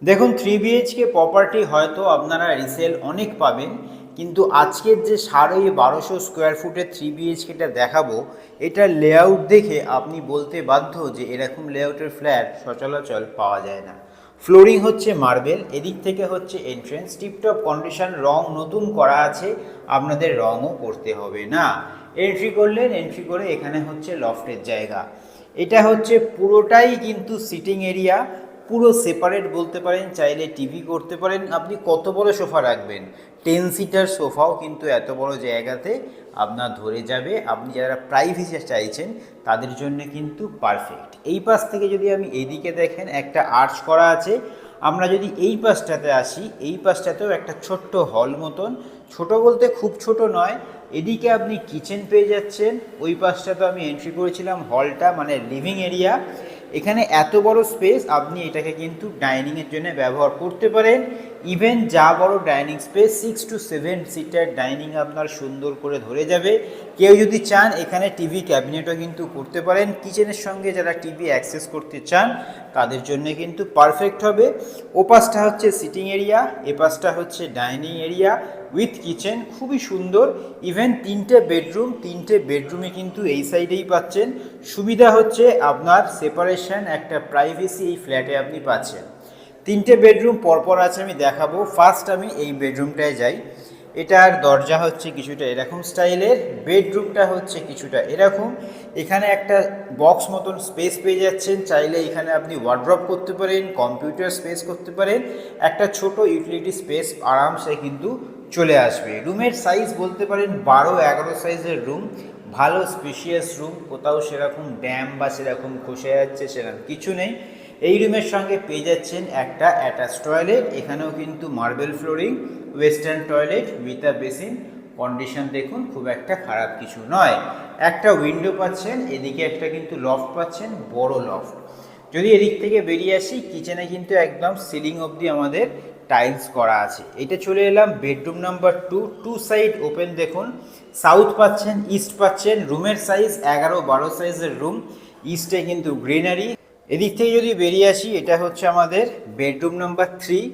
দেখুন 3 BHK property হয়তো আপনারা রিসেল অনেক পাবেন, কিন্তু আজকের যে 1250 স্কোয়ার ফুটের 3 BHKটা দেখাবো, এটার লেআউট দেখে আপনি বলতে বাধ্য যে এরকম লেআউটের ফ্ল্যাট সচরাচর পাওয়া যায় না। ফ্লোরিং হচ্ছে মার্বেল, এদিক থেকে হচ্ছে এন্ট্রেন্স, টিপটপ কন্ডিশন, রং নতুন করা আছে, আপনাদের রঙও করতে হবে না। এন্ট্রি করলেন, এন্ট্রি করে এখানে হচ্ছে লফটের জায়গা। এটা হচ্ছে পুরোটাই কিন্তু সিটিং এরিয়া, পুরো সেপারেট বলতে পারেন, চাইলে টিভি করতে পারেন। আপনি কত বড় সোফা রাখবেন, 10 সিটার সোফাও কিন্তু এত বড় জায়গাতে আপনার ধরে যাবে। আপনি যারা প্রাইভেসি চাইছেন তাদের জন্য কিন্তু পারফেক্ট। এই পাশ থেকে যদি আমি এইদিকে দেখেন, একটা আর্চ করা আছে। আমরা যদি এই পাশটাতে আসি, এই পাশটাতেও একটা ছোট্ট হল মতন, ছোট বলতে খুব ছোট নয়। এদিকে আপনি কিচেন পেয়ে যাচ্ছেন, ওই পাশটাতে আমি এন্ট্রি করেছিলাম হলটা মানে লিভিং এরিয়া। এখানে এত বড় স্পেস, আপনি এটাকে কিন্তু ডাইনিংয়ের জন্য ব্যবহার করতে পারেন। ইভেন যা বড় dining space, 6 to 7 seater dining আপনার সুন্দর করে ধরে যাবে। কেউ যদি চান এখানে টিভি ক্যাবিনেটও কিন্তু করতে পারেন। কিচেনের সঙ্গে যারা টিভি অ্যাক্সেস করতে চান তাদের জন্য কিন্তু পারফেক্ট হবে। ওপাশটা হচ্ছে সিটিং এরিয়া, এপাশটা হচ্ছে ডাইনিং এরিয়া উইথ কিচেন, খুবই সুন্দর। ইভেন 3টে বেডরুমে কিন্তু এই সাইডেই পাচ্ছেন। সুবিধা হচ্ছে আপনার সেপারেশন, একটা প্রাইভেসি এই ফ্ল্যাটে আপনি পাচ্ছেন। 3টে বেডরুম পরপর আছে, আমি দেখাবো। ফার্স্ট আমি এই বেডরুমটায় যাই। এটার দরজা হচ্ছে কিছুটা এরকম স্টাইলের, বেডরুমটা হচ্ছে কিছুটা এরকম। এখানে একটা বক্স মতন স্পেস পেয়ে যাচ্ছেন, চাইলে এখানে আপনি ওয়ার্ড্রপ করতে পারেন, কম্পিউটার স্পেস করতে পারেন, একটা ছোট ইউটিলিটি স্পেস আরামসে কিন্তু চলে আসবে। রুমের সাইজ বলতে পারেন 12-11 সাইজের রুম, ভালো স্পেশিয়াস রুম, কোথাও সেরকম ড্যাম বা সেরকম খসে যাচ্ছে সেরকম কিছু নেই। এই রুমের সঙ্গে পেয়ে যাচ্ছেন একটা অ্যাটাচ টয়লেট, এখানেও কিন্তু marble flooring, western toilet with a basin. Condition দেখুন খুব একটা খারাপ কিছু নয়। একটা উইন্ডো পাচ্ছেন, এদিকে একটা কিন্তু লফট পাচ্ছেন, বড় লফট। যদি এদিক থেকে বেরিয়ে আসি, কিচেনে কিন্তু একদম সিলিং অবধি আমাদের টাইলস করা আছে। এটা চলে এলাম bedroom number 2, two side open. দেখুন সাউথ পাচ্ছেন, ইস্ট পাচ্ছেন। রুমের সাইজ 11-12 সাইজের রুম, ইস্টে কিন্তু গ্রিনারি। এদিক থেকে যদি বেরিয়ে আসি, এটা হচ্ছে আমাদের বেডরুম নাম্বার 3।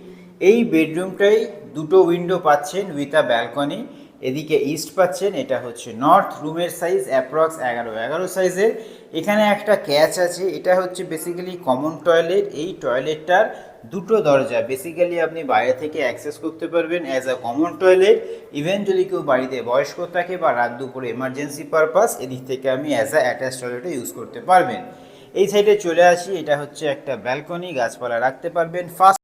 এই বেডরুমটাই দুটো উইন্ডো পাচ্ছেন উইথ আ ব্যালকনি। এদিকে ইস্ট পাচ্ছেন, এটা হচ্ছে নর্থ। রুমের সাইজ অ্যাপ্রক্স 11-11 সাইজের। এখানে একটা ক্যাচ আছে, এটা হচ্ছে বেসিক্যালি কমন টয়লেট। এই টয়লেটটার দুটো দরজা, বেসিক্যালি আপনি বাইরে থেকে অ্যাক্সেস করতে পারবেন as a common toilet. Even যদি কেউ বাড়িতে বয়স্ক থাকে বা রাত দুপুরে এমার্জেন্সি পারপাস, এদিক থেকে আপনি অ্যাজ আ অ্যাটাচ টয়লেটও ইউজ করতে পারবেন। এই সাইডে চলে আসি, এটা হচ্ছে একটা ব্যালকনি, গাছপালা রাখতে পারবেন। ফার্স্ট